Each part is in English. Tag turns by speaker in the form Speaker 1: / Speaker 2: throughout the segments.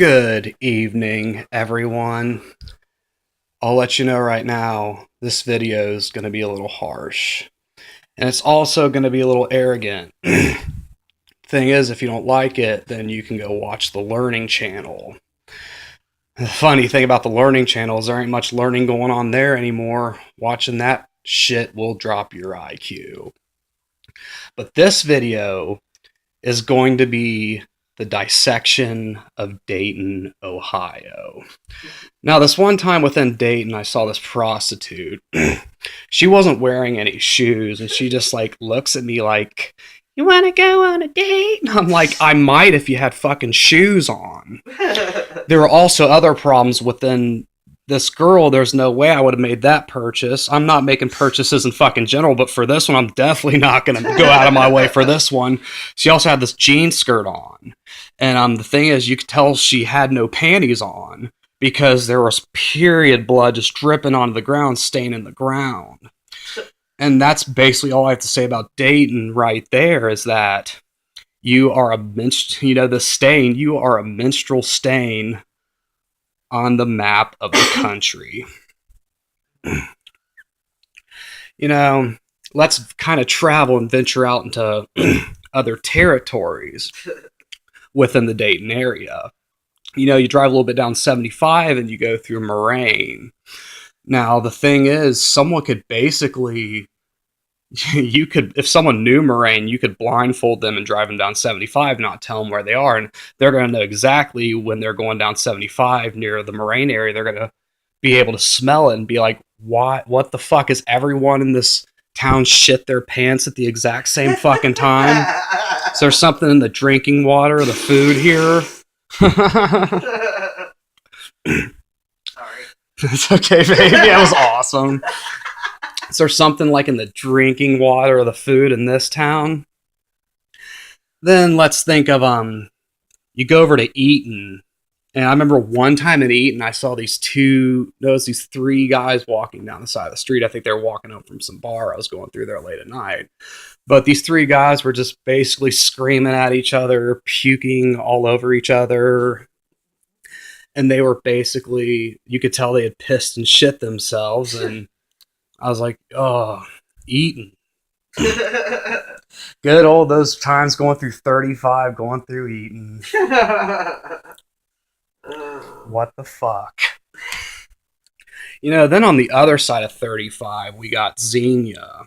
Speaker 1: Good evening, everyone. I'll let you know right now, this video is going to be a little harsh. And it's also going to be a little arrogant. Thing is, if you don't like it, then you can go watch the Learning Channel. The funny thing about the Learning Channel is there ain't much learning going on there anymore. Watching that shit will drop your IQ. But this video is going to be the dissection of Dayton, Ohio. Now, this one time within Dayton, I saw this prostitute. She wasn't wearing any shoes, and she just looks at me like, "You want to go on a date?" And I'm like, "I might if you had fucking shoes on." There were also other problems within this girl. There's no way I would have made that purchase. I'm not making purchases in fucking general, but for this one, I'm definitely not going to go out of my way for this one. She also had this jean skirt on. And the thing is, you could tell she had no panties on because there was period blood just dripping onto the ground, staining the ground. And that's basically all I have to say about Dayton right there, is that you are the stain, you are a minstrel stain on the map of the country. Let's kind of travel and venture out into other territories within the Dayton area. You drive a little bit down 75 and you go through Moraine. Now, the thing is, someone could basically, if someone knew Moraine, you could blindfold them and drive them down 75, not tell them where they are, and they're going to know exactly when they're going down 75 near the Moraine area. They're going to be able to smell it and be like, what the fuck, is everyone in this town shit their pants at the exact same fucking time? Is there something in the drinking water or the food here?
Speaker 2: Sorry.
Speaker 1: It's okay, baby. That was awesome. Is there something in the drinking water or the food in this town? Then let's think of, you go over to Eaton. And I remember one time in Eaton, I saw these three guys walking down the side of the street. I think they were walking home from some bar. I was going through there late at night. But these three guys were just basically screaming at each other, puking all over each other. And they were basically, you could tell they had pissed and shit themselves. And I was like, oh, Eaton. Good old those times going through 35, going through Eaton. What the fuck? Then on the other side of 35, we got Xenia.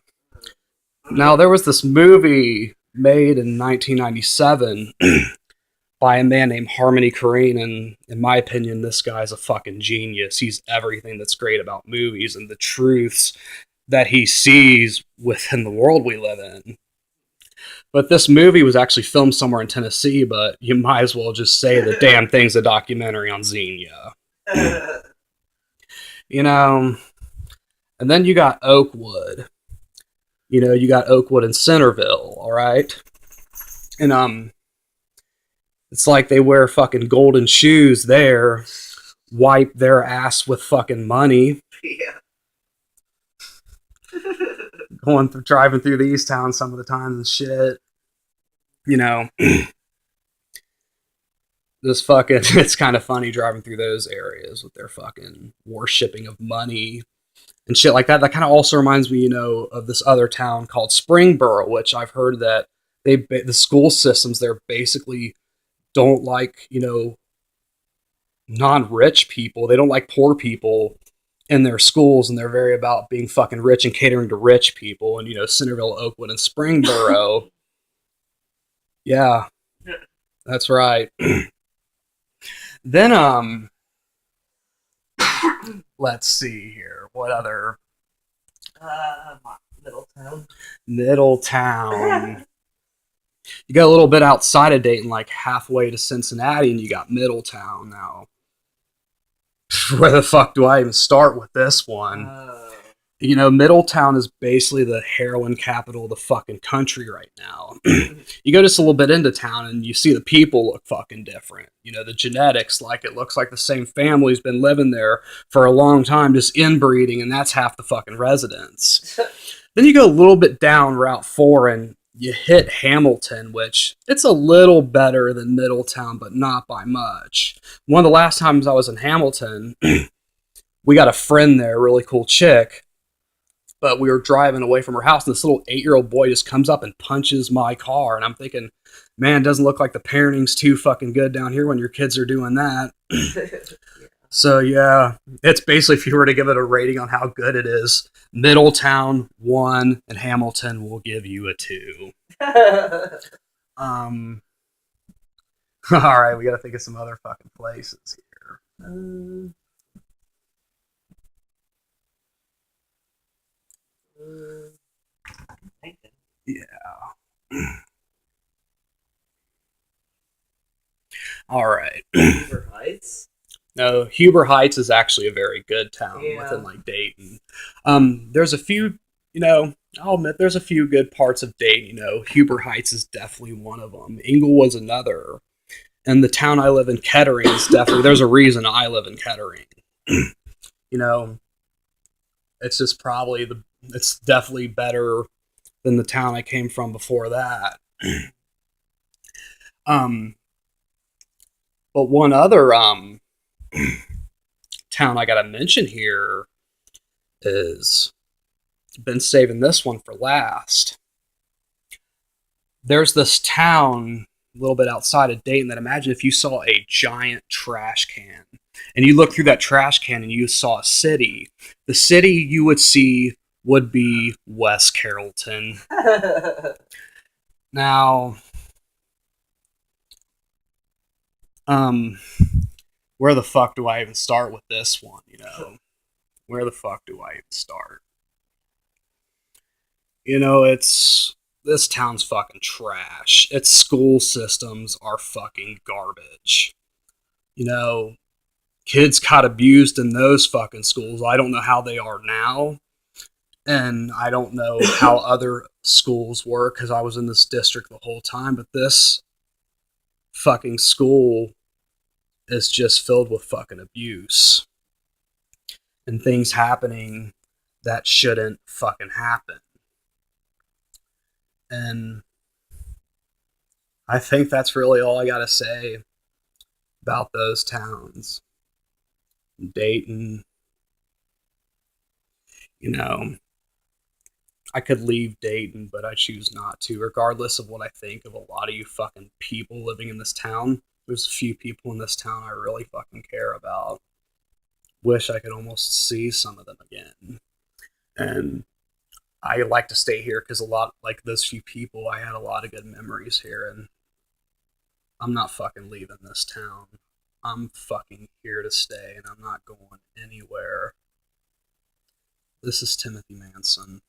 Speaker 1: Now, there was this movie made in 1997 by a man named Harmony Korine, and in my opinion, this guy's a fucking genius. He's everything that's great about movies and the truths that he sees within the world we live in. But this movie was actually filmed somewhere in Tennessee, but you might as well just say the damn thing's a documentary on Xenia. And then you got Oakwood. You got Oakwood and Centerville, alright? And, it's like they wear fucking golden shoes there, wipe their ass with fucking money.
Speaker 2: Yeah.
Speaker 1: Driving through these towns some of the times and shit. This fucking, it's kind of funny driving through those areas with their fucking worshipping of money and shit like that. That kind of also reminds me, of this other town called Springboro, which I've heard that the school systems there basically don't like, non-rich people. They don't like poor people in their schools, and they're very about being fucking rich and catering to rich people. And, Centerville, Oakwood, and Springboro. Yeah, that's right. Then, let's see here. What other?
Speaker 2: Middletown.
Speaker 1: Middletown. You got a little bit outside of Dayton, like halfway to Cincinnati, and you got Middletown now. Where the fuck do I even start with this one? Middletown is basically the heroin capital of the fucking country right now. You go just a little bit into town and you see the people look fucking different. The genetics, it looks like the same family's been living there for a long time, just inbreeding, and that's half the fucking residents. Then you go a little bit down Route 4 and you hit Hamilton, which it's a little better than Middletown, but not by much. One of the last times I was in Hamilton, we got a friend there, a really cool chick, but we were driving away from her house, and this little 8-year-old boy just comes up and punches my car, and I'm thinking, man, it doesn't look like the parenting's too fucking good down here when your kids are doing that. So yeah, it's basically, if you were to give it a rating on how good it is, Middletown 1 and Hamilton will give you a 2. Um, all right, we got to think of some other fucking places here. Yeah. All right.
Speaker 2: Huber Heights?
Speaker 1: No, Huber Heights is actually a very good town
Speaker 2: Yeah.
Speaker 1: within like Dayton. There's a few, I'll admit there's a few good parts of Dayton. Huber Heights is definitely one of them. Inglewood's another. And the town I live in, Kettering, is definitely, there's a reason I live in Kettering. you know, it's just probably it's definitely better than the town I came from before that. um, but one other town I gotta mention here is, been saving this one for last. There's this town a little bit outside of Dayton that, imagine if you saw a giant trash can and you look through that trash can and you saw a city. The city you would see would be West Carrollton. Now, where the fuck do I even start with this one? Where the fuck do I even start? This town's fucking trash. Its school systems are fucking garbage. Kids got abused in those fucking schools. I don't know how they are now. And I don't know how other schools work because I was in this district the whole time. But this fucking school is just filled with fucking abuse and things happening that shouldn't fucking happen. And I think that's really all I gotta say about those towns. Dayton, I could leave Dayton, but I choose not to, regardless of what I think of a lot of you fucking people living in this town. There's a few people in this town I really fucking care about. Wish I could almost see some of them again. And I like to stay here because a lot, like those few people, I had a lot of good memories here, and I'm not fucking leaving this town. I'm fucking here to stay, and I'm not going anywhere. This is Timothy Manson.